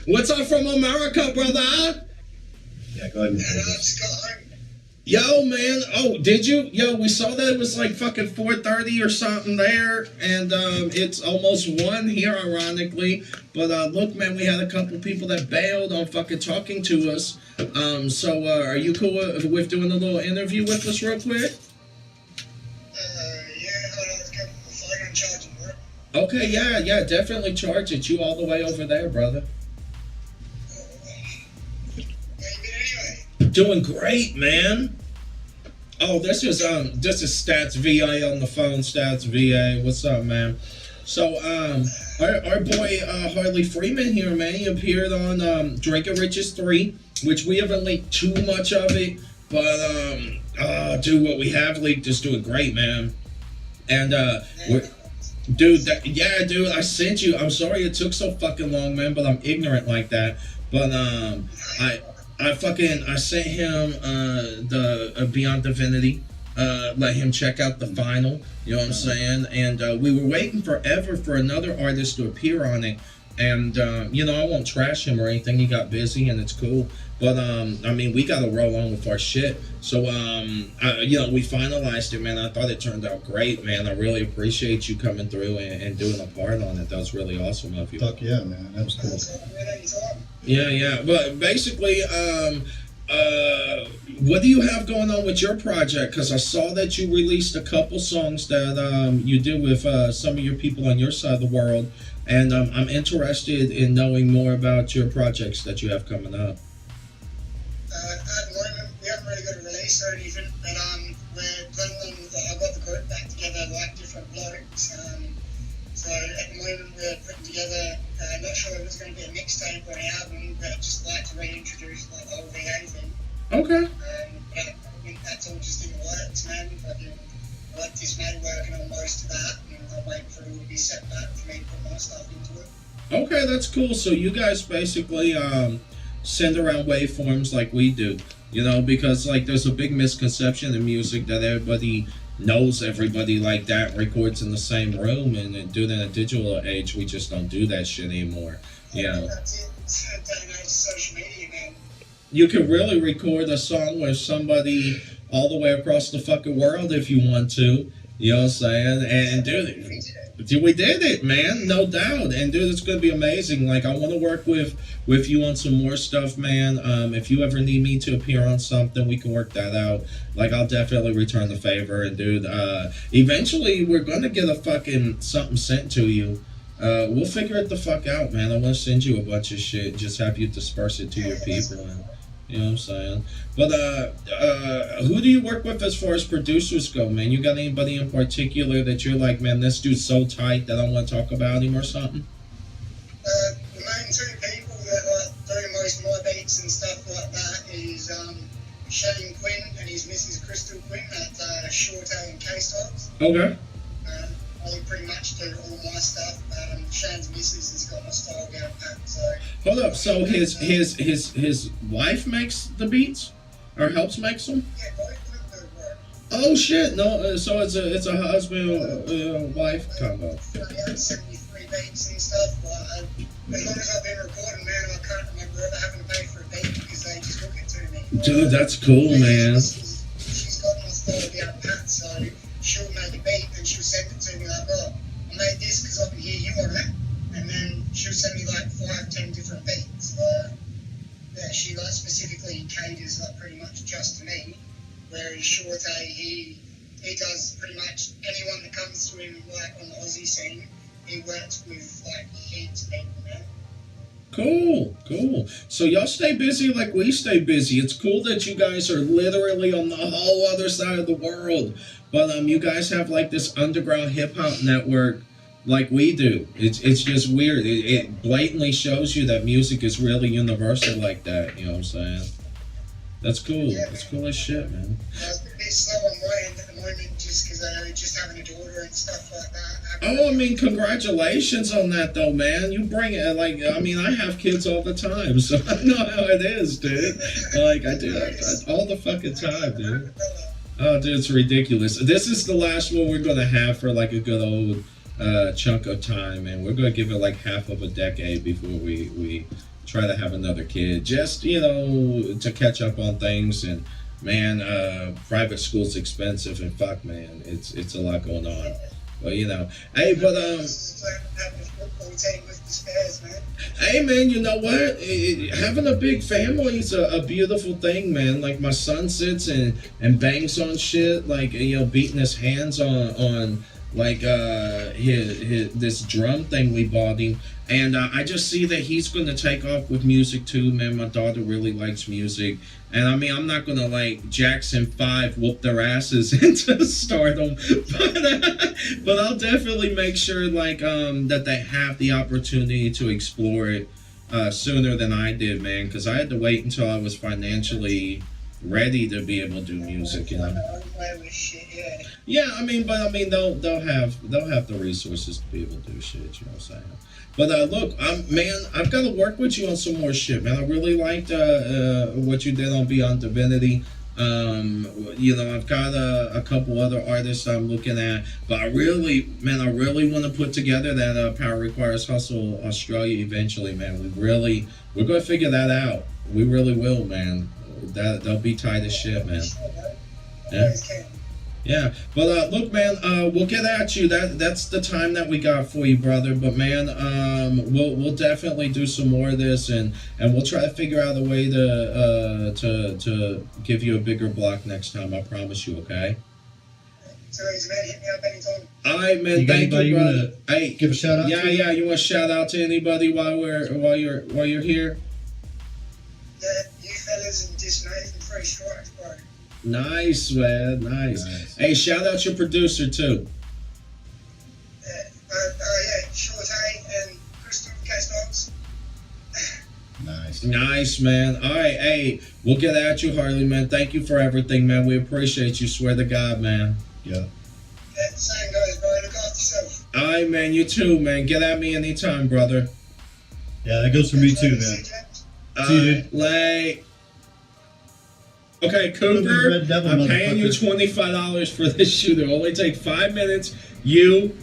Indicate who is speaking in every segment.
Speaker 1: What's up from America, brother?
Speaker 2: Yeah, go ahead and say
Speaker 3: And I
Speaker 2: this.
Speaker 3: just got home.
Speaker 1: Yo, man. Oh, did you? Yo, we saw that it was like fucking 4:30 or something there, and it's almost 1 here, ironically. But look, man, we had a couple people that bailed on fucking talking to us. So are you cool with doing a little interview with us real quick?
Speaker 3: Yeah, hold on, let's get the phone and charging, bro.
Speaker 1: Okay, yeah, definitely charge it. You all the way over there, brother.
Speaker 3: How you been anyway?
Speaker 1: Doing great, man. Oh, this is Stats VA on the phone. Stats VA, what's up, man? So our boy Harley Freeman here, man. He appeared on Drinking Riches 3, which we haven't leaked too much of it, but dude, what we have leaked is doing great, man. And dude, dude, I sent you. I'm sorry it took so fucking long, man, but I'm ignorant like that. But I sent him the Beyond Divinity. Let him check out the final. You know what I'm saying? And we were waiting forever for another artist to appear on it. And you know, I won't trash him or anything. He got busy, and it's cool. But I mean, we gotta roll on with our shit. So you know, we finalized it, man. I thought it turned out great, man. I really appreciate you coming through and doing a part on it. That was really awesome of you.
Speaker 2: Fuck yeah, man. That was cool.
Speaker 1: Yeah. But basically, what do you have going on with your project? Because I saw that you released a couple songs that you did with some of your people on your side of the world, and I'm interested in knowing more about your projects that you have coming up.
Speaker 3: At the moment, we haven't really got a release or anything, but we're planning on, I got the group back together like different blokes. So at the moment we're putting together, not sure if it's going to be a mixtape or an album, but just like to reintroduce like the whole VA thing.
Speaker 1: Okay.
Speaker 3: But I think that's all just in the works, man. This man working on most of that, and I'm waiting for it all to be set back for me to put my stuff into it.
Speaker 1: Okay, that's cool. So you guys basically send around waveforms like we do, you know, because like there's a big misconception in music that everybody knows everybody like that, records in the same room, and due to the digital age, we just don't do that shit anymore. You know,
Speaker 3: That's it. It's a day and age of social media, man.
Speaker 1: you can really record a song with somebody all the way across the fucking world if you want to. You know what I'm saying? And dude, we did it, man, no doubt. And dude, it's gonna be amazing. Like, I want to work with you on some more stuff, man. If you ever need me to appear on something, we can work that out. Like, I'll definitely return the favor. And dude, eventually we're gonna get a fucking something sent to you. We'll figure it the fuck out, man. I want to send you a bunch of shit. Just have you disperse it to your people. And, you know what I'm saying? But who do you work with as far as producers go, man? You got anybody in particular that you're like, man, this dude's so tight that I want to talk about him or something?
Speaker 3: The main two people that do most of my beats and stuff like that is Shane Quinn and his Mrs. Crystal Quinn at Short A and K-Stocks.
Speaker 1: Okay.
Speaker 3: They pretty much do all my stuff. Shane's missus has got my style down pat, so...
Speaker 1: Hold up, so his wife makes the beats? Or helps make them?
Speaker 3: Yeah, both of them do work.
Speaker 1: Oh shit, no, so it's a husband wife combo.
Speaker 3: I have 73 beats and stuff, but as long as I've been recording, man, I can't remember ever having to pay for a beat because they just hook it to me.
Speaker 1: Dude, that's cool, man.
Speaker 3: She's got my style down pat, so she'll make a beat and she'll send it to me like, oh, I made this because I can hear you on it. And then she'll send me like 5-10 different beats. Yeah, she like specifically caters like pretty much just to me. Whereas Short A, he does pretty much anyone that comes to him like on the Aussie scene, he works with like heaps of people, man.
Speaker 1: Cool. So y'all stay busy like we stay busy. It's cool that you guys are literally on the whole other side of the world. But you guys have like this underground hip hop network like we do. It's just weird. It blatantly shows you that music is really universal like that. You know what I'm saying? That's cool.
Speaker 3: Yeah,
Speaker 1: That's cool as shit, man.
Speaker 3: I was a bit slow on my end at the moment just because I just having a daughter and stuff like that.
Speaker 1: Oh, I mean, congratulations on that, though, man. You bring it, like, I mean, I have kids all the time, so I know how it is, dude. Like, I do all the fucking time, dude. Oh, dude, it's ridiculous. This is the last one we're going to have for, like, a good old chunk of time, and we're going to give it, like, half of a decade before we try to have another kid, just to catch up on things. And man, private school's expensive, and fuck, man, it's a lot going on. Well, hey, but hey, man, you know what? Having a big family is a beautiful thing, man. Like my son sits and bangs on shit, like beating his hands on like his this drum thing we bought him, and I just see that he's going to take off with music too, man. My daughter really likes music, and I mean, I'm not going to like Jackson 5 whoop their asses into stardom, but I'll definitely make sure like that they have the opportunity to explore it sooner than I did, man, because I had to wait until I was financially ready to be able to do music, Yeah, I mean, they'll have the resources to be able to do shit. You know what I'm saying? But look, man, I've got to work with you on some more shit, man. I really liked what you did on Beyond Divinity. I've got a couple other artists I'm looking at, but I really want to put together that Power Requires Hustle Australia eventually, man. We're gonna figure that out. We really will, man. They'll be tight as shit, man. Yeah. But look, man, we'll get at you. That's the time that we got for you, brother. But man, we'll definitely do some more of this, and we'll try to figure out a way to give you a bigger block next time. I promise you. Okay.
Speaker 3: So, man, hit me up anytime.
Speaker 1: All right, man. Thank you, brother. Hey,
Speaker 2: give a shout out.
Speaker 1: Yeah. You want to shout out to anybody while you're here?
Speaker 3: Yeah, you fellas and just Nathan Free Strikes, bro.
Speaker 1: Nice, man. Nice. Hey, shout out your producer too.
Speaker 3: Yeah, Shorty and Crystal Castox.
Speaker 1: Nice, man. All right, hey, we'll get at you, Harley, man. Thank you for everything, man. We appreciate you. Swear to God, man.
Speaker 2: Yeah.
Speaker 3: Same goes, bro. Look after yourself.
Speaker 1: All right, man. You too, man. Get at me anytime, brother.
Speaker 2: Yeah, that goes for me too, man. See you, dude.
Speaker 1: Late. Okay, Cooper, I'm paying you $25 for this shoot. It'll only take 5 minutes. You,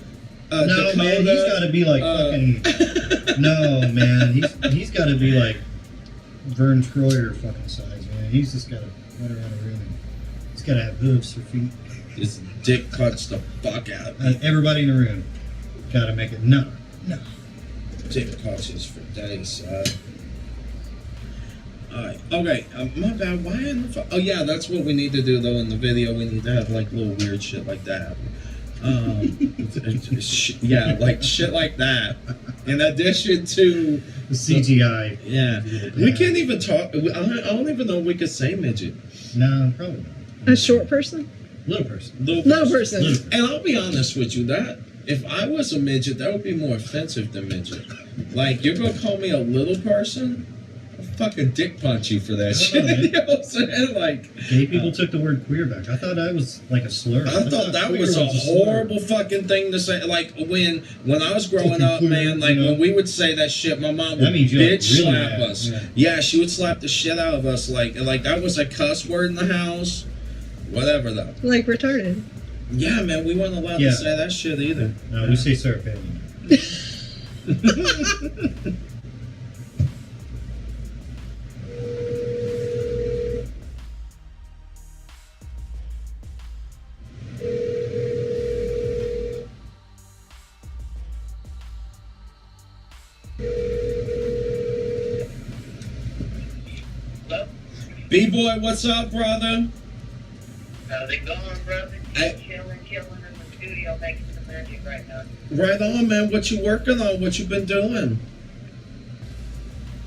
Speaker 2: no,
Speaker 1: Dakota,
Speaker 2: man, he's got to be like fucking. No, man, he's got to be like Vern Troyer fucking size, man. He's just got to run around a room. And he's got to have hooves for feet.
Speaker 1: Just dick punch the fuck out of me.
Speaker 2: And everybody in the room got to make it no.
Speaker 1: Dick punches for days. Alright, okay, my bad, why in the fuck? Oh yeah, that's what we need to do though in the video. We need to have like little weird shit like that. Yeah, like shit like that. In addition to
Speaker 2: the CGI.
Speaker 1: Yeah. We can't even talk, I don't even know if we could say midget.
Speaker 2: No, probably not.
Speaker 4: A short person?
Speaker 2: Little person.
Speaker 4: Little person.
Speaker 1: And I'll be honest with you, that if I was a midget, that would be more offensive than midget. Like, you're gonna call me a little person? Fucking dick punch you for that shit. You know what I'm saying? Like,
Speaker 2: gay people took the word queer back. I thought that was like a slur.
Speaker 1: I thought that was a horrible fucking thing to say. Like when I was growing up, man, like when we would say that shit, my mom would bitch slap us. Yeah, she would slap the shit out of us. Like that was a cuss word in the house. Whatever though.
Speaker 4: Like retarded.
Speaker 1: Yeah, man, we weren't allowed to say that shit either.
Speaker 2: No, we say sir, family.
Speaker 1: B-boy, what's up, brother?
Speaker 5: How's it going, brother? Chilling in the studio making some magic right now.
Speaker 1: Right on, man. What you working on? What you been doing?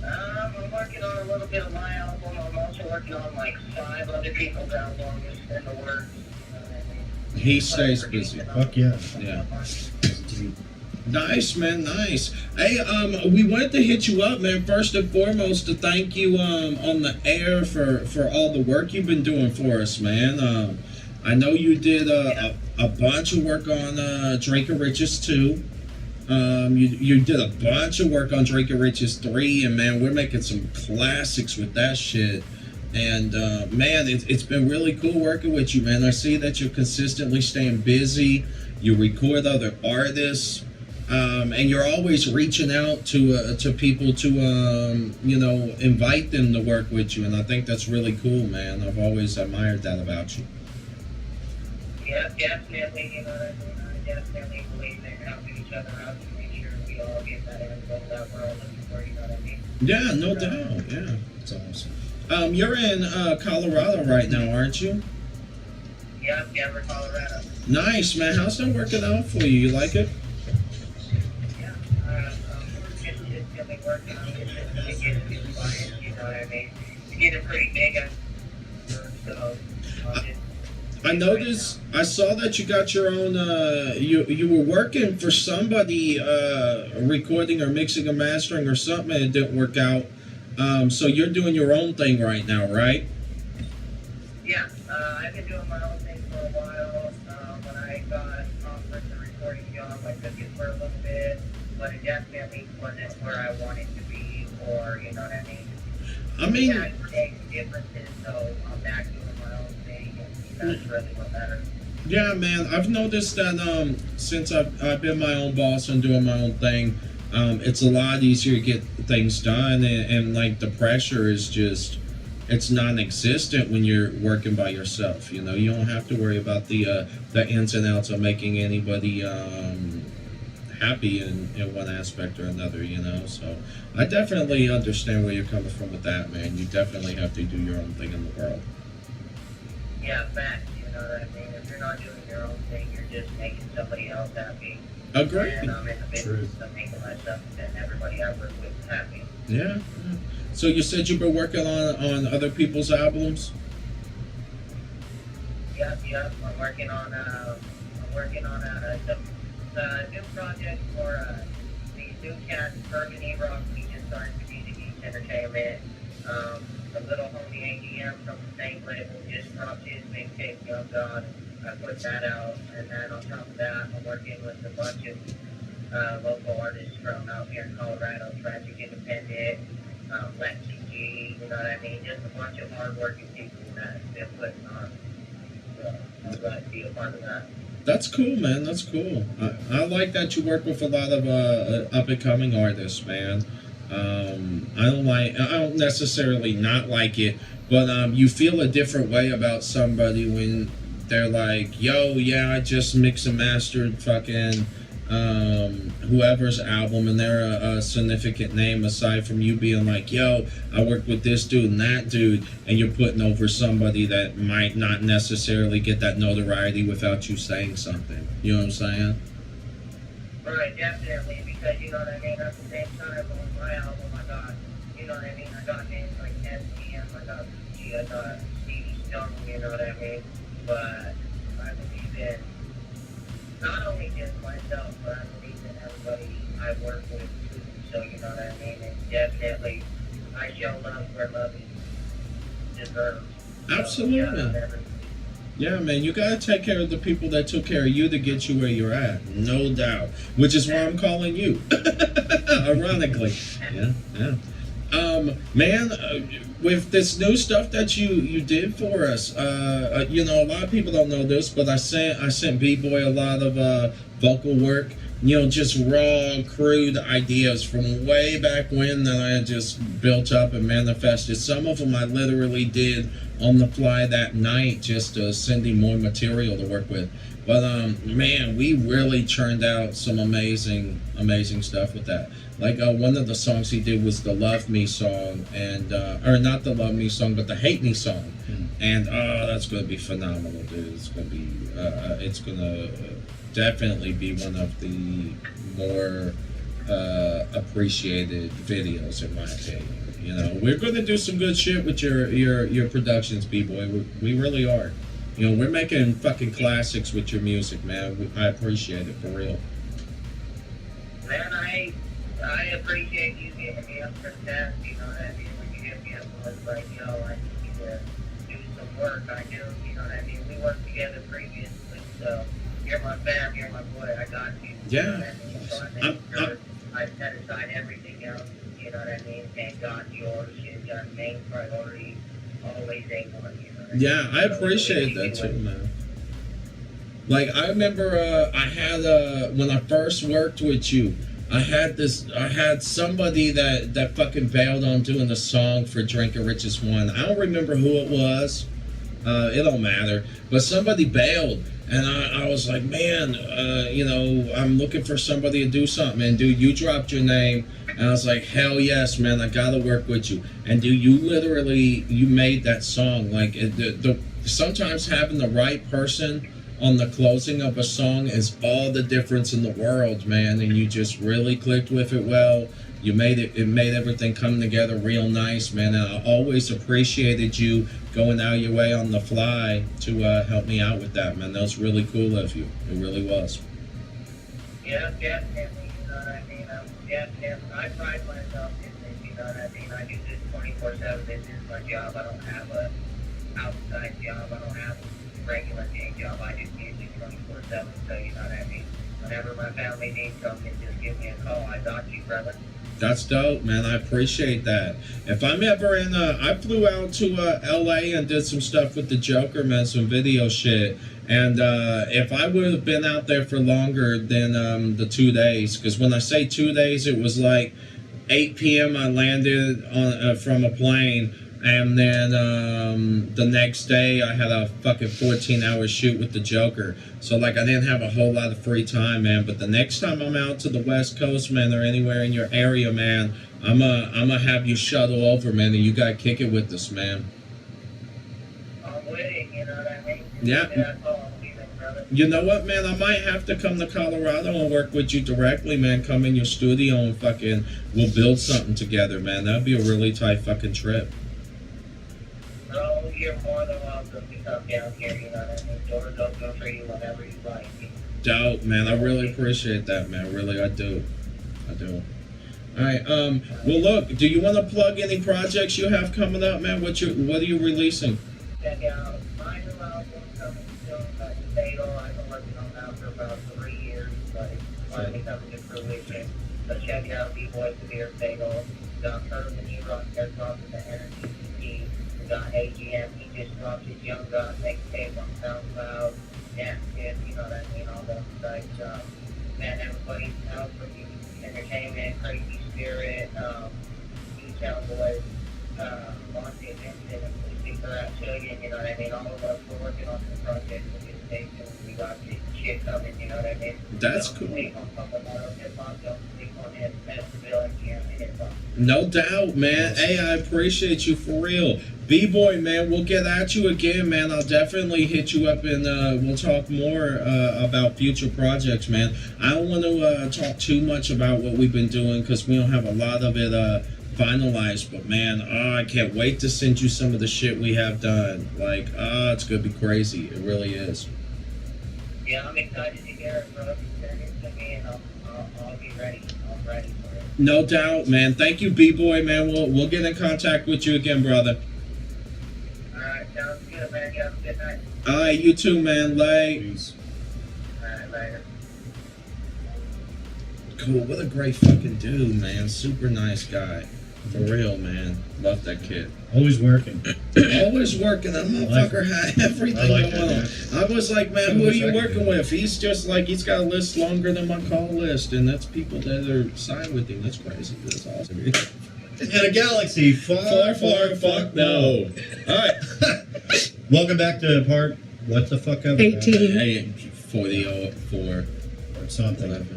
Speaker 5: I'm working on a little bit of my album. I'm also working on like 5 other people's albums in the works.
Speaker 1: He stays busy.
Speaker 2: Fuck yeah.
Speaker 1: Yeah. Nice, man, nice. Hey, we wanted to hit you up, man, first and foremost to thank you on the air for all the work you've been doing for us, man. I know you did a bunch of work on Drake and Riches 2. You did a bunch of work on Drake and Riches 3, and man, we're making some classics with that shit. And man, it's been really cool working with you, man. I see that you're consistently staying busy. You record other artists. And you're always reaching out to people to invite them to work with you, and I think that's really cool, man. I've always admired that about you.
Speaker 5: Yeah, definitely, you know what I mean? I definitely believe in helping each other out to make sure we all get that end goal that we're all looking for, you know what I mean?
Speaker 1: Yeah, no doubt. Yeah,
Speaker 2: It's awesome.
Speaker 1: you're in Colorado right now, aren't you?
Speaker 5: Yeah, Denver, Colorado.
Speaker 1: Nice, man. How's that working out for you? You like it?
Speaker 5: Yeah, we're just really working on it to get new clients, you know what I mean? To get a pretty big, so just
Speaker 1: I noticed. I saw that you got your own. You were working for somebody, recording or mixing or mastering or something, and it didn't work out. So you're doing your own thing right now, right?
Speaker 5: yeah, I've been doing my own thing for a while. When I got offered the recording job, I took it for a little bit, but it definitely wasn't where I wanted to be, or you know what I mean.
Speaker 1: I mean,
Speaker 5: Yeah, it makes differences, so I'm back doing my own thing, and that's really what matters.
Speaker 1: yeah, man. I've noticed that since I've been my own boss and doing my own thing, it's a lot easier to get things done, and like the pressure is just. It's non-existent when you're working by yourself. You know, you don't have to worry about the ins and outs of making anybody happy in one aspect or another. You know, so I definitely understand where you're coming from with that, man. You definitely have to do your own thing in the world.
Speaker 5: Yeah, facts, you know what I mean? If you're not doing your own thing, you're just making somebody else happy.
Speaker 1: Agreed.
Speaker 5: And I'm in the business of making myself and everybody I work with happy.
Speaker 1: Yeah. So you said you've been working on other people's albums.
Speaker 5: Yep. I'm working on a new project for these new cats, Urban E-Rock. We just signed to BDG Entertainment. A little homie ADM from the same label just dropped his mixtape, Young God. I put that out, and then on top of that, I'm working with a bunch of local artists from out here in Colorado, Tragic Independent, Lexi G, you know what I mean? Just a bunch of hardworking people that have been putting on. So I'm glad to be a part of that.
Speaker 1: That's cool, man. That's cool. I like that you work with a lot of up and coming artists, man. I don't necessarily not like it, but you feel a different way about somebody when they're like, yo, yeah, I just mixed and mastered fucking whoever's album, and they're a significant name aside from you being like, yo, I worked with this dude and that dude, and you're putting over somebody that might not necessarily get that notoriety without you saying something. You know what I'm saying?
Speaker 5: Right, definitely, because you know what I mean, at the same time on my album I got, you know what I mean, I got names like SPM, I got Gucci, I got Stevie Stone, you know what I mean, but I believe in not only just myself, but I believe in everybody I work with too, so you know what I mean, and definitely I show love where love is deserved.
Speaker 1: Absolutely.
Speaker 5: So, yeah,
Speaker 1: Yeah, man, you gotta take care of the people that took care of you to get you where you're at, no doubt. Which is why I'm calling you, ironically. Yeah. Man, with this new stuff that you did for us, a lot of people don't know this, but I sent B-Boy a lot of vocal work. Just raw, crude ideas from way back when that I had just built up and manifested. Some of them I literally did on the fly that night, just sending more material to work with. But man, we really churned out some amazing stuff with that. Like one of the songs he did was the Love Me song, and or not the Love Me song, but the Hate Me song. And that's gonna be phenomenal, dude. It's gonna definitely be one of the more appreciated videos, in my opinion. We're gonna do some good shit with your productions, B-Boy. We really are. We're making fucking classics with your music, man. I appreciate it, for real.
Speaker 5: Man, I appreciate you giving me up for that, you know what I mean? When you hit me up and was like, yo, I need you to do some work, I do, you know what I mean? We worked together previously, so you're my fam, you're my boy, I got you.
Speaker 1: Yeah.
Speaker 5: You know what I mean? So I make sure I set aside everything else, you know what I mean? Thank God yours is your main priority, always A1, you know what I mean?
Speaker 1: Yeah, I appreciate that too, man. Like I remember, I had when I first worked with you, I had somebody that fucking bailed on doing the song for Drinking Richest One. I don't remember who it was. It don't matter. But somebody bailed, and I was like, man, I'm looking for somebody to do something. And dude, you dropped your name, and I was like, hell yes, man, I gotta work with you. And dude, you made that song. Like sometimes having the right person on the closing of a song is all the difference in the world, man. And you just really clicked with it well. You made it made everything come together real nice, man. And I always appreciated you going out of your way on the fly to help me out with that, man. That was really cool of you. It really was.
Speaker 5: Yeah, definitely, you know what I mean? I pride myself in this, you know what I mean? I do this 24/7. This is my job. I don't have a outside job. I don't have a regular day job. I do music 24/7. So, you know what I mean? Whenever my family needs something, just give me a call. I got you, brother.
Speaker 1: That's dope, man. I appreciate that. If I'm ever in, I flew out to LA and did some stuff with the Joker, man, some video shit. And if I would have been out there for longer than the 2 days, because when I say 2 days, it was like 8 p.m. I landed on from a plane. And then the next day, I had a fucking 14-hour shoot with the Joker. So, like, I didn't have a whole lot of free time, man. But the next time I'm out to the West Coast, man, or anywhere in your area, man, I'm gonna have you shuttle over, man, and you gotta kick it with us, man.
Speaker 5: I'm with it, you know what I mean?
Speaker 1: Yeah.
Speaker 5: That's all I'm leaving, brother.
Speaker 1: You know what, man? I might have to come to Colorado and work with you directly, man. Come in your studio and fucking, we'll build something together, man. That'd be a really tight fucking trip.
Speaker 5: Bro, you're more than welcome to come down here, you know what I mean? Doors open for you whenever you like.
Speaker 1: Dope, man. I really appreciate that, man. Really, I do. All right. Well, look. Do you want to plug any projects you have coming up, man? What are you releasing?
Speaker 5: Check out my new album coming soon, Fatal. I've been working on that for about 3 years, but it's finally coming to fruition. So check it out, B-Boy Severe Fatal. We got Herb and E-Rock, they're dropping the Energy EP. We got AGM, he just dropped his Young God mixtape on SoundCloud. Yeah, you know what I mean, all those sites. Man, everybody's out for you. Entertainment, Crazy Spirit, Town Boys, Monty Vincent, and Lucy Trillion, you know what I mean? All of us, we're working on some projects with this station. We got shit coming, you know what I mean?
Speaker 1: That's
Speaker 5: Don't
Speaker 1: cool.
Speaker 5: sleep on Colorado hip-hop, don't sleep on hip, Nashville, and hip-hop.
Speaker 1: No doubt, man. Hey, I appreciate you for real. B-Boy, man, we'll get at you again, man. I'll definitely hit you up and we'll talk more about future projects, man. I don't want to talk too much about what we've been doing because we don't have a lot of it finalized. But, man, I can't wait to send you some of the shit we have done. Like, it's going to be crazy. It really is.
Speaker 5: Yeah, I'm excited to hear it, bro. Send it to me and I'll be ready. I'm ready for it.
Speaker 1: No doubt, man. Thank you, B-Boy, man. We'll get in contact with you again, brother.
Speaker 5: Alright, sounds good, man. You have a good night.
Speaker 1: All right, you too, man. Late.
Speaker 2: Peace.
Speaker 5: Alright, later.
Speaker 1: Cool. What a great fucking dude, man. Super nice guy. For real, man. Love that kid.
Speaker 2: Always working.
Speaker 1: Always working. That motherfucker had everything
Speaker 2: I like
Speaker 1: going on.
Speaker 2: that,
Speaker 1: I was like, man, who are you working with? He's just like, he's got a list longer than my call list, and that's people that are signed with him. That's crazy. That's awesome.
Speaker 2: In a galaxy far,
Speaker 1: Fuck no. All right.
Speaker 2: Welcome back to part. What the fuck ever.
Speaker 4: 18.
Speaker 1: Hey, 4004.
Speaker 2: Or something.
Speaker 1: Whatever.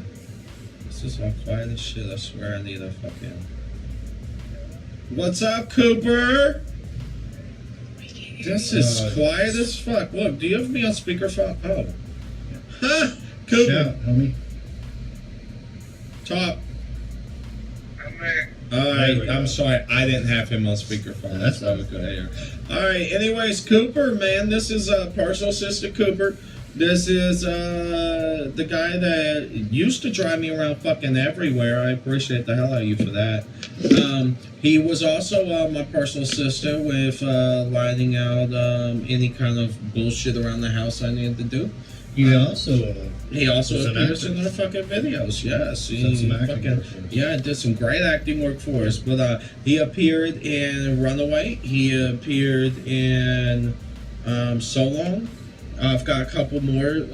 Speaker 1: This is all quiet as shit. I swear I need a fucking. What's up, Cooper? This is quiet as fuck. Look, do you have me on speakerphone? Oh. Huh? Cooper.
Speaker 2: Shout, homie.
Speaker 1: Talk.
Speaker 5: I'm there.
Speaker 1: Alright, I'm sorry. I didn't have him on speakerphone.
Speaker 2: That's
Speaker 1: why we could hear. Alright, anyways, Cooper, man, this is Partial Sister Cooper. This is the guy that used to drive me around fucking everywhere. I appreciate the hell out of you for that. He was also my personal assistant with lining out any kind of bullshit around the house I needed to do.
Speaker 2: He also
Speaker 1: was an
Speaker 2: appears
Speaker 1: in our fucking videos. Yes,
Speaker 2: Done some acting
Speaker 1: fucking,
Speaker 2: work for us.
Speaker 1: yeah, did some great acting work for us. But he appeared in Runaway. He appeared in So Long. I've got a couple more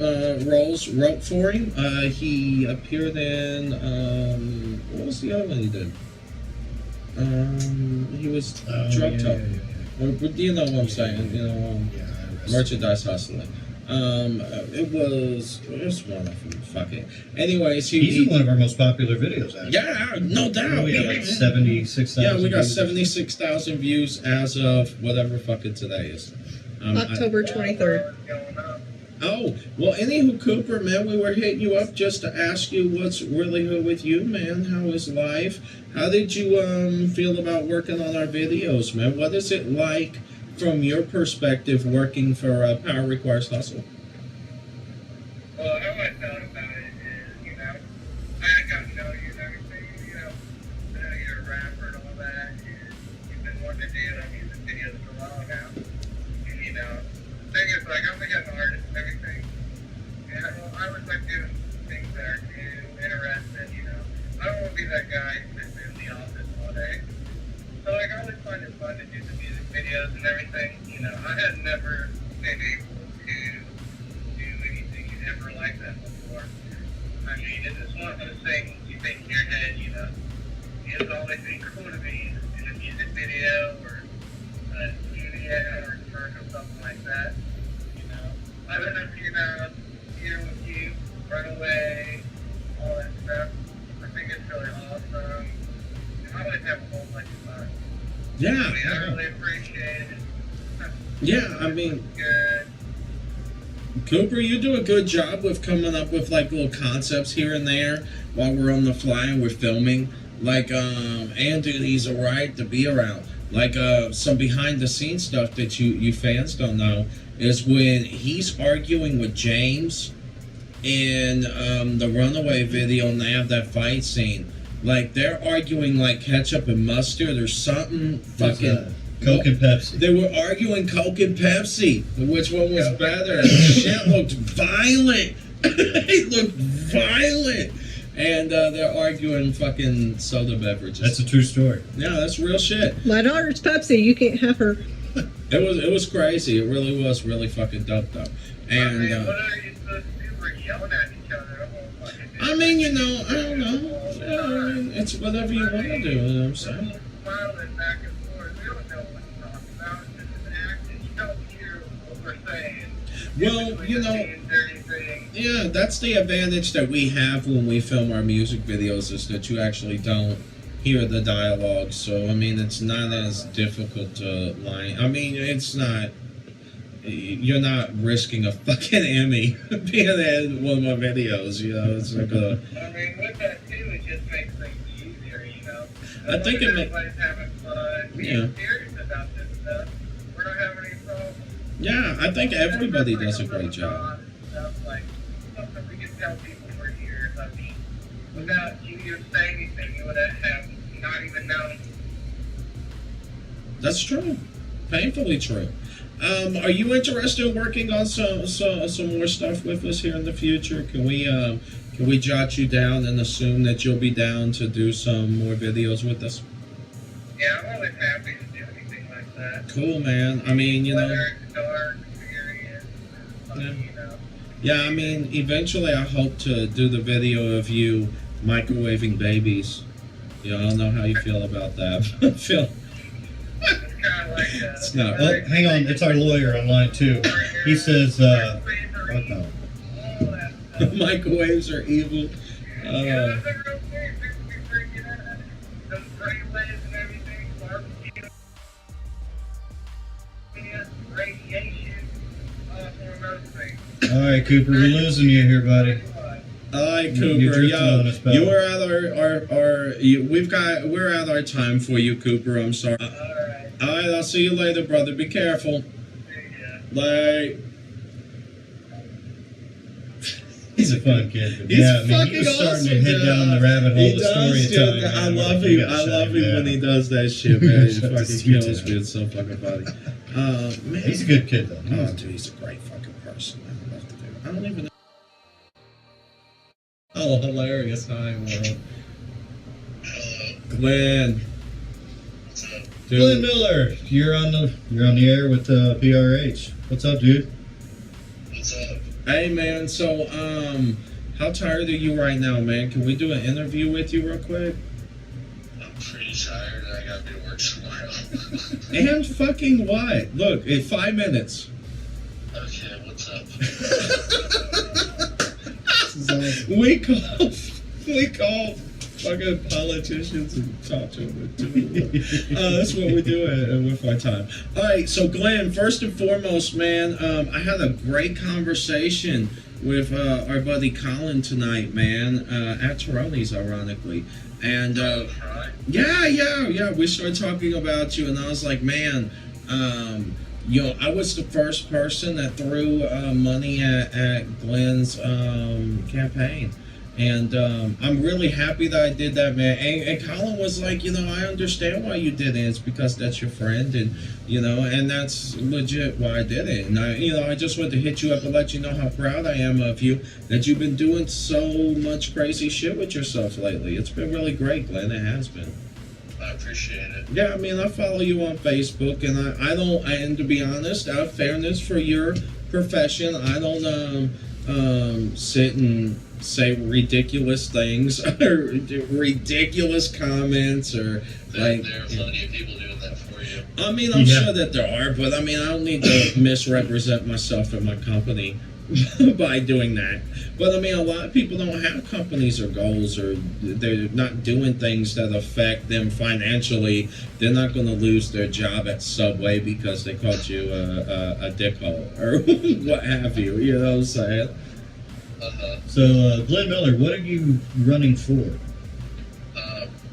Speaker 1: roles wrote for him. He appeared in what was the other one he did? He was drug top. Do you know what I'm saying? You know, merchandise hustling. It was one of them. Fuck it. Anyways,
Speaker 2: he's in one of our most popular videos. Actually.
Speaker 1: Yeah, no doubt.
Speaker 2: We got like 76,000.
Speaker 1: Yeah, we got 76,000 views as of whatever fucking today is.
Speaker 4: October 23rd.
Speaker 1: Oh, well, anywho, Cooper, man, we were hitting you up just to ask you what's really good with you, man. How is life? How did you feel about working on our videos, man? What is it like from your perspective working for Power Requires Hustle?
Speaker 5: Well, how I felt about it is, you know, I got to know you and everything, you know, I know you're a rapper and all that, and you've been wanting to do music videos for a while now, and, you know, the thing is, like, I'm a young artist and everything, and I would like doing things that are new, interesting, you know, I don't want to be that guy sitting in the office all day, so, like, I always find it fun to do the music videos and everything, you know, I had never been able to do anything ever like that before. I mean, it's one of those things you think in your head, you know, it's always been cool to be in a music video or a studio or a commercial, something like that, you know. I've been up, you know, here with you, right away, all that stuff. I think it's really awesome. And I always have a whole bunch of fun.
Speaker 1: Yeah.
Speaker 5: I mean, I really appreciate it.
Speaker 1: Yeah, I mean,
Speaker 5: good.
Speaker 1: Cooper, you do a good job with coming up with like little concepts here and there while we're on the fly and we're filming. Like, and dude, he's alright to be around. Like, some behind the scenes stuff that you fans don't know is when he's arguing with James in the Runaway video and they have that fight scene. Like, they're arguing like ketchup and mustard or something fucking...
Speaker 2: Coke and Pepsi.
Speaker 1: They were arguing Coke and Pepsi. Which one was better? Shit looked violent. It looked violent. And they're arguing fucking soda beverages.
Speaker 2: That's a true story.
Speaker 1: Yeah, that's real shit.
Speaker 4: My daughter's Pepsi. You can't have her.
Speaker 1: It was crazy. It really was really fucking dope though. And
Speaker 5: I mean, what are you supposed to do? We're yelling at each other the whole fucking day.
Speaker 1: I mean, you know, I don't know. Yeah, I mean, it's whatever you want to do. You know what I'm saying?
Speaker 5: Smiling back and forth. We don't know what we're talking about. It's just an act, and you don't hear what we're saying.
Speaker 1: Well, you know, yeah, that's the advantage that we have when we film our music videos is that you actually don't hear the dialogue. So, I mean, it's not as difficult to line. I mean, it's not. You're not risking a fucking Emmy being in one of my videos, you know. It's like a.
Speaker 5: I mean, with that too, it just makes things easier, you know.
Speaker 1: I think it makes.
Speaker 5: Everybody's having fun. Being serious about this stuff. We're not having any problems.
Speaker 1: Yeah, I think everybody does a great job.
Speaker 5: Like, something we can tell people for years. I mean, without you saying anything, you would have not even known.
Speaker 1: That's true. Painfully true. Are you interested in working on some more stuff with us here in the future? Can we jot you down and assume that you'll be down to do some more videos with us?
Speaker 5: Yeah, I'm always happy to do anything like that.
Speaker 1: Cool, man. I mean, you know.
Speaker 5: Whether it's dark, serious,
Speaker 1: Yeah.
Speaker 5: you know.
Speaker 1: Yeah, I mean, eventually I hope to do the video of you microwaving babies. You know, I don't know how you feel about that. Phil.
Speaker 5: It's kind of like
Speaker 1: It's not.
Speaker 2: Oh, hang on. It's our lawyer on line 2. He says, fuck no.
Speaker 1: Microwaves are evil.
Speaker 5: Yeah, that's a real thing. People be freaking out. Those greenlands and everything, barbecue, radiation, all those things.
Speaker 2: All right, Cooper, we're losing you here, buddy.
Speaker 1: All right,
Speaker 2: You're
Speaker 1: Cooper.
Speaker 2: drifting on us, pal.
Speaker 1: You are at we're at our time for you, Cooper. I'm sorry.
Speaker 5: Alright.
Speaker 1: All right, I'll see you later, brother. Be careful. Bye.
Speaker 2: He's a fun kid. But
Speaker 1: He's
Speaker 2: yeah, I mean,
Speaker 1: fucking
Speaker 2: he was starting
Speaker 1: awesome,
Speaker 2: to head
Speaker 1: dude.
Speaker 2: down the rabbit hole
Speaker 1: He
Speaker 2: of
Speaker 1: does,
Speaker 2: storytelling.
Speaker 1: dude. I
Speaker 2: man.
Speaker 1: love
Speaker 2: You
Speaker 1: him.
Speaker 2: gotta
Speaker 1: I
Speaker 2: shut
Speaker 1: love
Speaker 2: him
Speaker 1: him when
Speaker 2: down.
Speaker 1: he does that shit, man. He
Speaker 2: Shut the
Speaker 1: fucking
Speaker 2: suit
Speaker 1: kills
Speaker 2: down.
Speaker 1: me. It's so fucking funny. Man.
Speaker 2: He's a good kid, though.
Speaker 1: Oh, dude, he's a great fucking person. I love the dude. I don't even know. Oh, hilarious. Hi, world. Glen. Dude.
Speaker 2: Glen Miller, you're on the air with PRH. What's up, dude?
Speaker 3: What's up?
Speaker 1: Hey, man. So, how tired are you right now, man? Can we do an interview with you real quick?
Speaker 3: I'm pretty tired. I gotta be to work tomorrow.
Speaker 1: And fucking what? Look, in 5 minutes.
Speaker 3: Okay, what's up?
Speaker 1: We call fucking politicians and talk to them too. That's what we do with our time. All right, so Glenn, first and foremost, man, I had a great conversation with our buddy Colin tonight, man, at Toroni's, ironically. And yeah, we started talking about you, and I was like, man, I was the first person that threw money at Glen's campaign. And I'm really happy that I did that, man. And Colin was like, I understand why you did it. It's because that's your friend, and and that's legit why I did it. And I just wanted to hit you up and let you know how proud I am of you, that you've been doing so much crazy shit with yourself lately. It's been really great, Glenn. It has been.
Speaker 3: I appreciate it.
Speaker 1: Yeah, I mean, I follow you on Facebook, and and to be honest, out of fairness for your profession, I don't sit and say ridiculous things or ridiculous comments or
Speaker 3: There are plenty of people doing that for you.
Speaker 1: I mean, I'm sure that there are, but I mean, I don't need to misrepresent myself and my company by doing that. But I mean, a lot of people don't have companies or goals, or they're not doing things that affect them financially. They're not going to lose their job at Subway because they called you a dickhole or what have you. You know what I'm saying?
Speaker 2: So, Glenn Miller, what are you running for?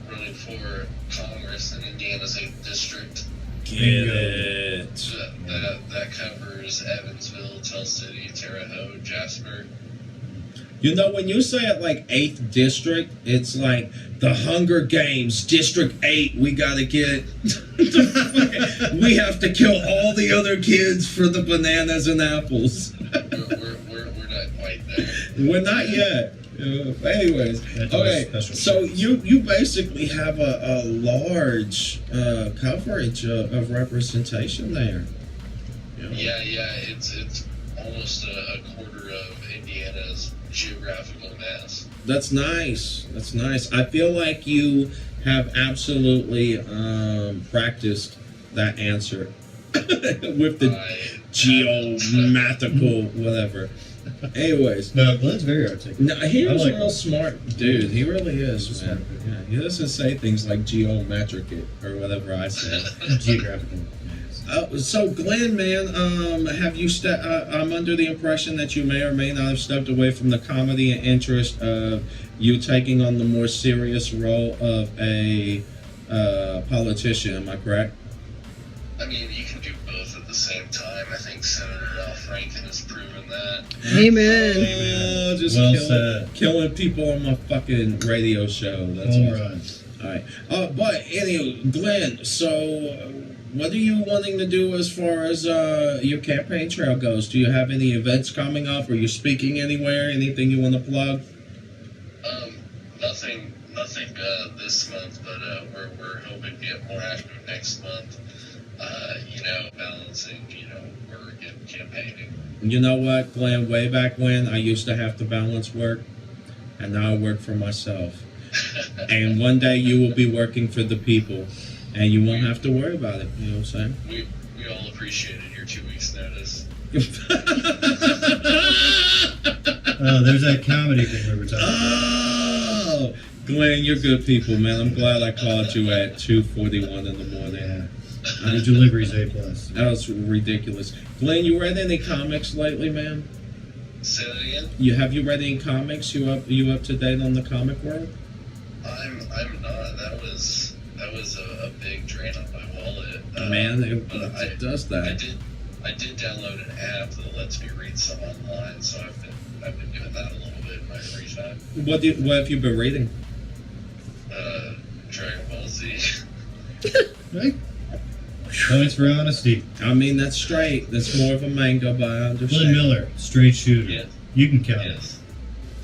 Speaker 3: Running for Congress in Indiana's 8th District.
Speaker 1: Get it.
Speaker 3: That covers Evansville, Tell City, Terre Haute, Jasper.
Speaker 1: When you say it like 8th District, it's like the Hunger Games, District 8, we gotta get... we have to kill all the other kids for the bananas and apples.
Speaker 3: We're not quite there.
Speaker 1: We're not yet. Anyways, okay, so you basically have a large coverage of representation there.
Speaker 3: Yeah, it's almost a quarter of Indiana's geographical mass.
Speaker 1: That's nice. I feel like you have absolutely practiced that answer with the geomatical whatever. Anyways.
Speaker 2: No, Glenn's very articulate.
Speaker 1: No, he was a real smart dude. He really is, man. Yeah, he doesn't say things like geometric or whatever I said.
Speaker 2: Geographical.
Speaker 1: So Glenn, man, have you I'm under the impression that you may or may not have stepped away from the comedy and interest of you taking on the more serious role of a politician. Am I correct?
Speaker 3: I mean, you can do both at the same time. I think Senator Al Franken has proven that.
Speaker 4: Amen.
Speaker 1: Just killing people on my fucking radio show. That's awesome. All right. But anyway, Glenn, so what are you wanting to do as far as your campaign trail goes? Do you have any events coming up? Are you speaking anywhere? Anything you want to plug?
Speaker 3: Nothing this month, but we're hoping to get more active next month. Balancing, work and campaigning.
Speaker 1: You know what, Glenn? Way back when, I used to have to balance work, and now I work for myself. And one day you will be working for the people, and you won't have to worry about it. You know what I'm saying?
Speaker 3: We all appreciated your 2 weeks' notice.
Speaker 2: There's that comedy thing we were talking about.
Speaker 1: Oh, Glenn, you're good people, man. I'm glad I called you at 2:41 in the morning.
Speaker 2: Yeah. Your delivery's A+.
Speaker 1: That was ridiculous. Glenn, you read any comics lately, man?
Speaker 3: Say that again?
Speaker 1: Have you read any comics? You up to date on the comic world?
Speaker 3: I'm not. That was a big drain on my wallet.
Speaker 1: Man, it does that.
Speaker 3: I did download an app that lets me read some online, so I've been doing that a little bit in my free time.
Speaker 1: What have you been reading?
Speaker 3: Dragon Ball Z.
Speaker 2: Right? Points for honesty.
Speaker 1: I mean, that's straight. That's more of a manga, but I understand.
Speaker 2: Glenn Miller, straight shooter.
Speaker 3: Yes.
Speaker 2: You can count it.
Speaker 3: Yes.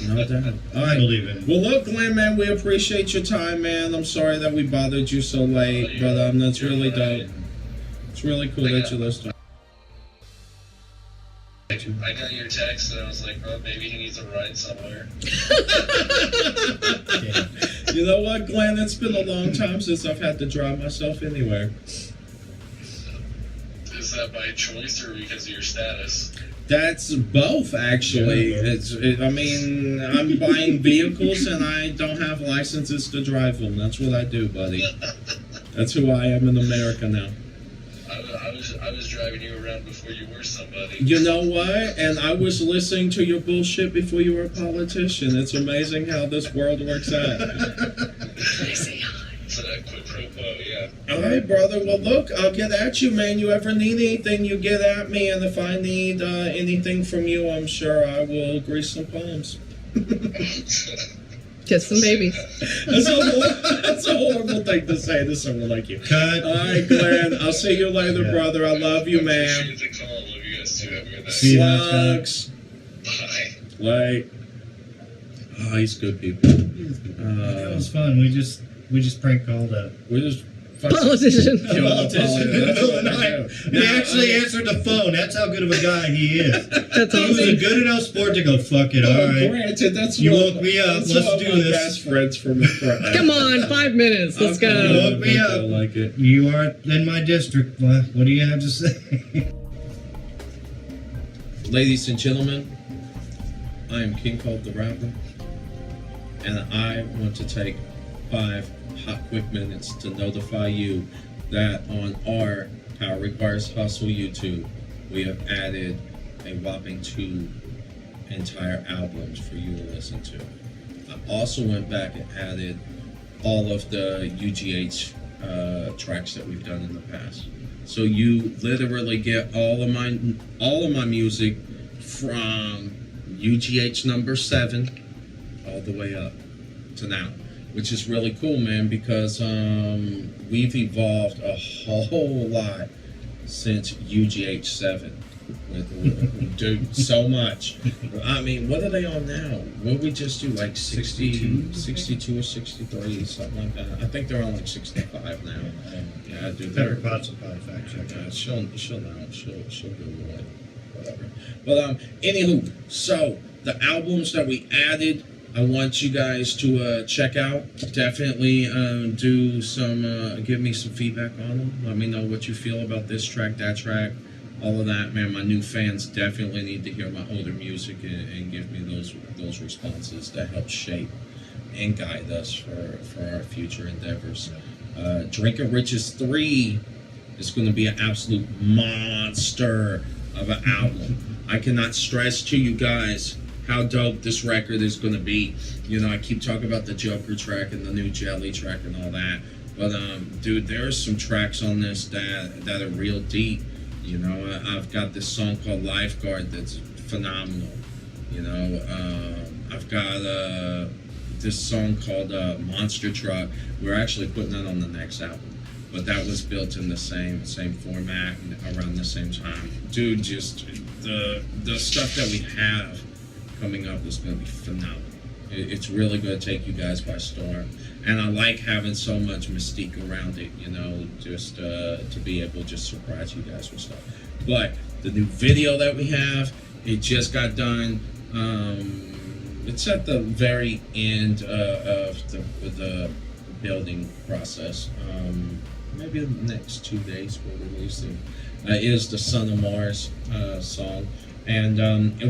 Speaker 1: No doubt. All
Speaker 2: I
Speaker 1: right.
Speaker 2: believe in it.
Speaker 1: Well, look, Glenn, man, we appreciate your time, man. I'm sorry that we bothered you so late, but that's really dope. It's really cool that you listened.
Speaker 6: I got your text and I was like, oh, maybe he needs a ride somewhere.
Speaker 2: Yeah.
Speaker 1: You know what, Glenn? It's been a long time since I've had to drive myself anywhere.
Speaker 6: Is that by choice or because of your status?
Speaker 1: That's both, actually. I mean, I'm buying vehicles and I don't have licenses to drive them. That's what I do, buddy. That's who I am in America now.
Speaker 6: I was driving you around before you were somebody.
Speaker 1: You know what? And I was listening to your bullshit before you were a politician. It's amazing how this world works out.
Speaker 6: So that quid pro quo, yeah.
Speaker 1: All right, brother. Well, look, I'll get at you, man. You ever need anything, you get at me. And if I need anything from you, I'm sure I will grease some palms.
Speaker 4: Kiss some babies.
Speaker 1: That's a horrible thing to say to someone like you.
Speaker 2: Cut.
Speaker 1: All right, Glenn. I'll see you later,
Speaker 2: Yeah.
Speaker 1: brother. I love you, man.
Speaker 6: Appreciate the call. Love you guys too. Have a good night.
Speaker 2: See you later.
Speaker 1: Slugs.
Speaker 6: Bye.
Speaker 1: Like, oh, he's good people.
Speaker 2: That was fun. We just prank called a
Speaker 1: We just
Speaker 4: Politician.
Speaker 2: politician in the middle of the night.
Speaker 1: Yeah.
Speaker 2: He actually answered the phone. That's how good of a guy he is.
Speaker 4: That's
Speaker 2: He was a
Speaker 4: awesome.
Speaker 2: good enough sport to go, fuck it, all right.
Speaker 1: Granted, that's
Speaker 2: You
Speaker 1: one-
Speaker 2: woke me up.
Speaker 1: that's
Speaker 2: Let's
Speaker 1: one of
Speaker 2: do
Speaker 1: my
Speaker 2: this.
Speaker 1: Best friends from the
Speaker 4: Come on, 5 minutes. Let's
Speaker 2: You
Speaker 4: go.
Speaker 2: woke me up.
Speaker 1: I like it.
Speaker 2: You are in my district. What do you have to say?
Speaker 1: Ladies and gentlemen, I am King Cold the Rapper, and I want to take 5 hot quick minutes to notify you that on our Power Requires Hustle YouTube, we have added a whopping 2 entire albums for you to listen to. I also went back and added all of the UGH tracks that we've done in the past. So you literally get all of my music from UGH number 7 all the way up to now, which is really cool, man, because we've evolved a whole lot since UGH 7. Dude, so much. I mean, what are they on now? What did we just do, like 62 or 63, something like that? I think they're on like 65 now. Yeah, dude.
Speaker 2: Pepper Potts will probably fact check
Speaker 1: Yeah,
Speaker 2: that.
Speaker 1: she'll know. She'll Google it. Whatever. But anywho, so the albums that we added, I want you guys to check out. Definitely do some, give me some feedback on them. Let me know what you feel about this track, that track, all of that. Man, my new fans definitely need to hear my older music and give me those responses that help shape and guide us for our future endeavors. Drinking Riches 3 is going to be an absolute monster of an album. I cannot stress to you guys how dope this record is going to be. You know, I keep talking about the Joker track and the new Jelly track and all that. But, dude, there are some tracks on this that are real deep. You know, I've got this song called Lifeguard that's phenomenal. You know, I've got this song called Monster Truck. We're actually putting that on the next album. But that was built in the same format and around the same time. Dude, just the stuff that we have coming up is going to be phenomenal. It's really going to take you guys by storm. And I like having so much mystique around it, you know, just to be able to just surprise you guys with stuff. But the new video that we have, it just got done. It's at the very end of the building process. Maybe the next 2 days we'll release it. It is the Son of Mars song. And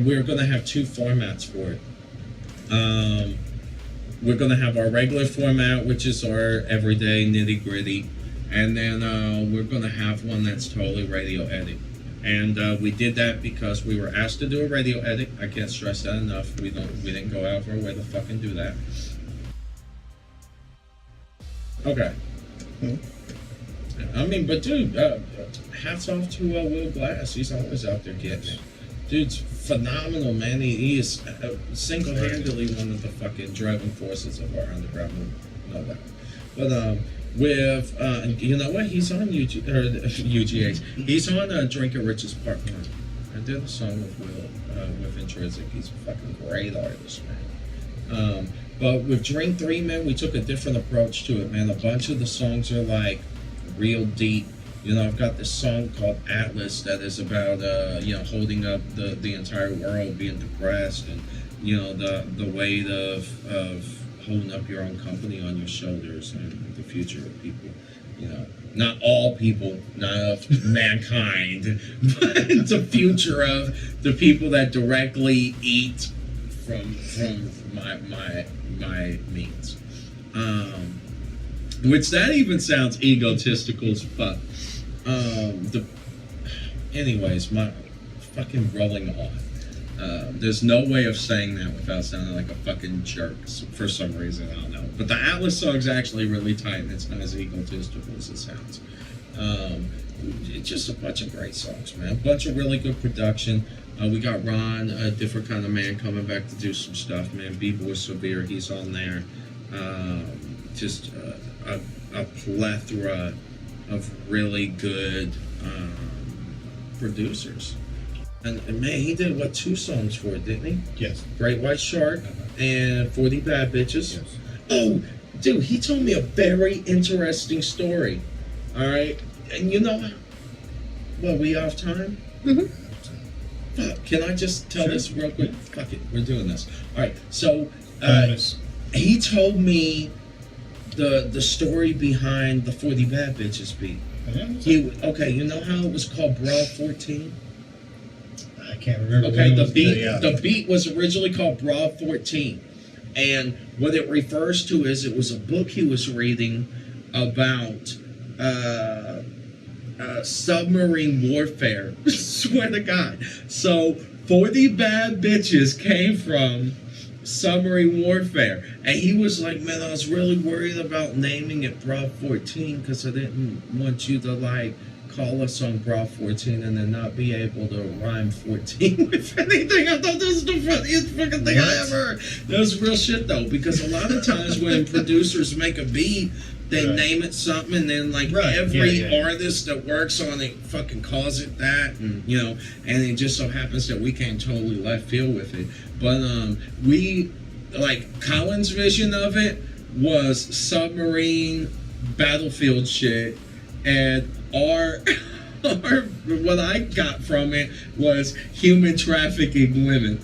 Speaker 1: we're going to have 2 formats for it. We're going to have our regular format, which is our everyday nitty gritty. And then we're going to have one that's totally radio edit. And we did that because we were asked to do a radio edit. I can't stress that enough. We didn't go out of our way to fucking do that. Okay. I mean, but dude, hats off to Will Glass. He's always out there getting it. Dude's phenomenal, man. He is single-handedly one of the fucking driving forces of our underground movement. No doubt. But with you know what? He's on UGH. He's on Drinking Riches Part 1. I did a song with Will with Intrinsic. He's a fucking great artist, man. But with Drink 3, man, we took a different approach to it, man. A bunch of the songs are like real deep. You know, I've got this song called Atlas that is about holding up the entire world, being depressed, and the weight of holding up your own company on your shoulders and the future of people. Not all people, not of mankind, but the future of the people that directly eat from my means. Which that even sounds egotistical as fuck. Anyways, my fucking rolling on. There's no way of saying that without sounding like a fucking jerk for some reason. I don't know. But the Atlas song's actually really tight, and it's not as egotistical as it sounds. It's just a bunch of great songs, man. A bunch of really good production. We got Ron, a different kind of man, coming back to do some stuff, man. B-Boy Severe, he's on there. Just a plethora of really good producers. And man, he did, 2 songs for it, didn't he?
Speaker 2: Yes.
Speaker 1: Great White Shark and 40 Bad Bitches.
Speaker 2: Yes.
Speaker 1: Oh, dude, he told me a very interesting story. All right? And we off time?
Speaker 4: Mhm.
Speaker 1: Fuck, can I just tell this real quick? Fuck it, we're doing this. All right, so he told me the story behind the 40 Bad Bitches beat. You know how it was called Bra 14?
Speaker 2: I can't remember.
Speaker 1: Okay, the beat was originally called Bra 14. And what it refers to is it was a book he was reading about submarine warfare. Swear to God. So 40 Bad Bitches came from submarine warfare. And he was like, man, I was really worried about naming it Bra 14 because I didn't want you to call us on Bra 14 and then not be able to rhyme 14 with anything. I thought this was the funniest fucking thing I ever heard. That was real shit though, because a lot of times when producers make a beat, they name it something, and then every artist that works on it fucking calls it that, and and it just so happens that we came totally left field with it. But Colin's vision of it was submarine battlefield shit, and our what I got from it was human trafficking women.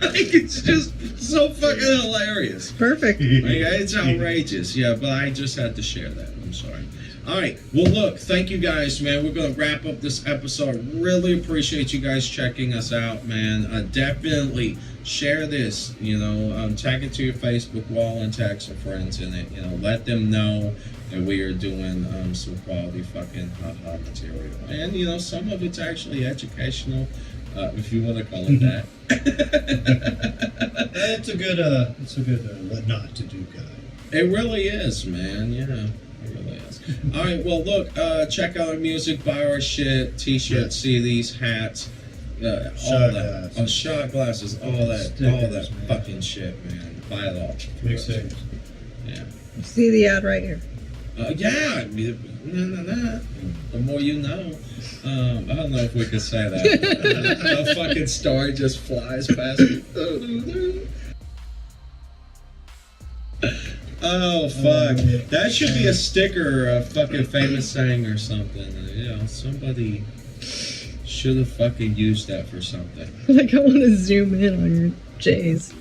Speaker 1: It's just so fucking hilarious.
Speaker 4: Perfect.
Speaker 1: It's outrageous. Yeah, but I just had to share that. I'm sorry. All right. Well, look, thank you guys, man. We're going to wrap up this episode. Really appreciate you guys checking us out, man. Definitely share this, tag it to your Facebook wall and tag some friends in it. Let them know that we are doing some quality fucking material. And, some of it's actually educational, if you want to call it that.
Speaker 2: It's a good what not to do guide.
Speaker 1: It really is, man. Yeah, it really is. All right, well, look, check out our music, buy our shit, t-shirts, CDs, hats, all that. Oh, shot glasses, all that
Speaker 2: Stickers,
Speaker 1: fucking shit, man. Buy it all.
Speaker 2: Mixtapes.
Speaker 1: Yeah.
Speaker 4: See the ad right here.
Speaker 1: Yeah. The more you know. I don't know if we could say that. A fucking star just flies past me. Oh, fuck. That should be a sticker, a fucking famous saying or something. Somebody should have fucking used that for something.
Speaker 4: I want to zoom in on your J's.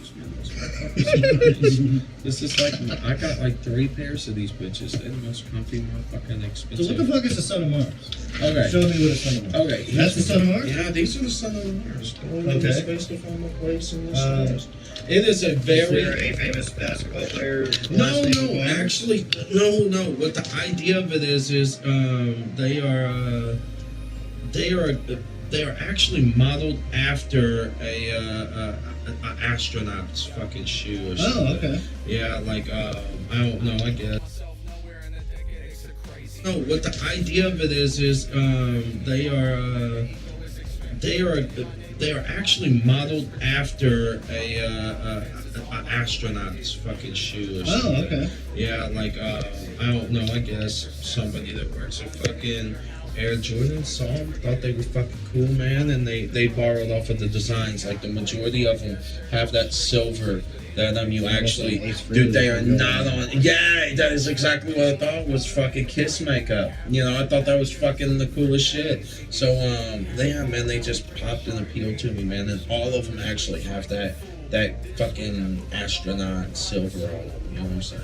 Speaker 1: This is I got 3 pairs of these bitches. They're the most comfy motherfucking expensive.
Speaker 2: So what the fuck is the Son of Mars?
Speaker 1: Okay.
Speaker 2: Show me what a Son of Mars.
Speaker 1: Okay.
Speaker 2: That's the Son of Mars?
Speaker 1: Yeah, these are the Son of Mars.
Speaker 2: Okay.
Speaker 1: Supposed to find a place in this list. It is a very...
Speaker 2: Is there a famous basketball player?
Speaker 1: No. What the idea of it is they are actually modeled after a astronaut's fucking shoe or something.
Speaker 2: Oh, okay.
Speaker 1: Yeah, I don't know, I guess. No, what the idea of it is they are actually modeled after a astronaut's fucking shoe or something.
Speaker 2: Oh, okay.
Speaker 1: Yeah, I don't know, I guess somebody that works at fucking Air Jordan saw them, thought they were fucking cool, man, and they borrowed off of the designs. The majority of them have that silver that you actually,
Speaker 2: Ace
Speaker 1: dude, they are
Speaker 2: Frehley.
Speaker 1: not on. Yeah, that is exactly what I thought was fucking kiss makeup. You know, I thought that was fucking the coolest shit. So yeah, man, they just popped and appealed to me, man, and all of them actually have that fucking astronaut silver on them. You know what I'm saying?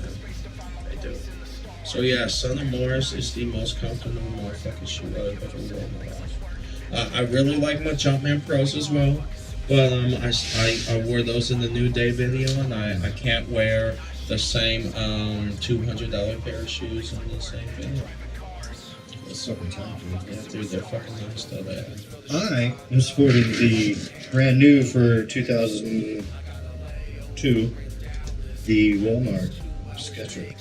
Speaker 1: They do. So yeah, Son of Morris is the most comfortable motherfucking shoe I've ever worn in my life. I really like my Jumpman Pros as well, but I wore those in the New Day video, and I can't wear the same $200 pair of shoes in the same video.
Speaker 2: It's fucking time, dude.
Speaker 1: Yeah, dude, they're fucking nice though.
Speaker 2: I am sporting the brand new for 2002, the Walmart Sketcher.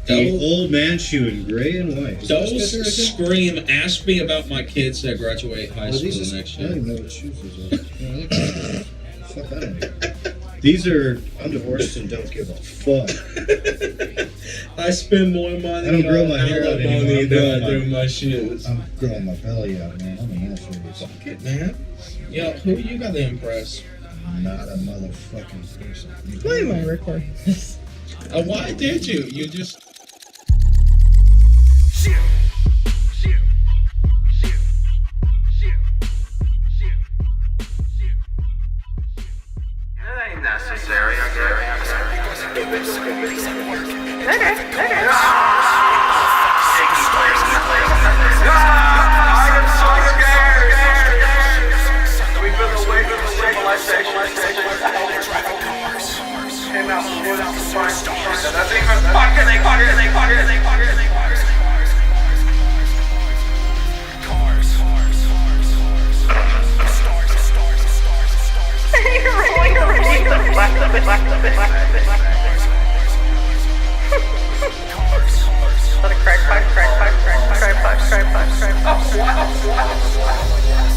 Speaker 2: The old man shoe in gray and white. Is that a Skechers, I
Speaker 1: Those
Speaker 2: think?
Speaker 1: scream, ask me about my kids that graduate high
Speaker 2: Oh,
Speaker 1: school
Speaker 2: these
Speaker 1: next
Speaker 2: I don't
Speaker 1: year.
Speaker 2: even know what shoes these are. Yeah, look at them. Fuck, I don't know. These are, I'm divorced and don't give a fuck.
Speaker 1: I spend more money
Speaker 2: I don't grow
Speaker 1: on
Speaker 2: my hair out anymore.
Speaker 1: alimony
Speaker 2: I'm
Speaker 1: than I
Speaker 2: growing
Speaker 1: do my shoes.
Speaker 2: I'm growing my belly out, man. I'm an asshole.
Speaker 1: Fuck it, man. Yo, who you gotta impress?
Speaker 2: Not a motherfucking person.
Speaker 4: Why am I recording this?
Speaker 1: Why did you? You just...
Speaker 7: It ain't necessary. I am so scared. We've been away from civilization. Came out and went out to find stars. That's even fucking.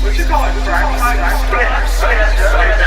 Speaker 7: What you call it? Crack pipe?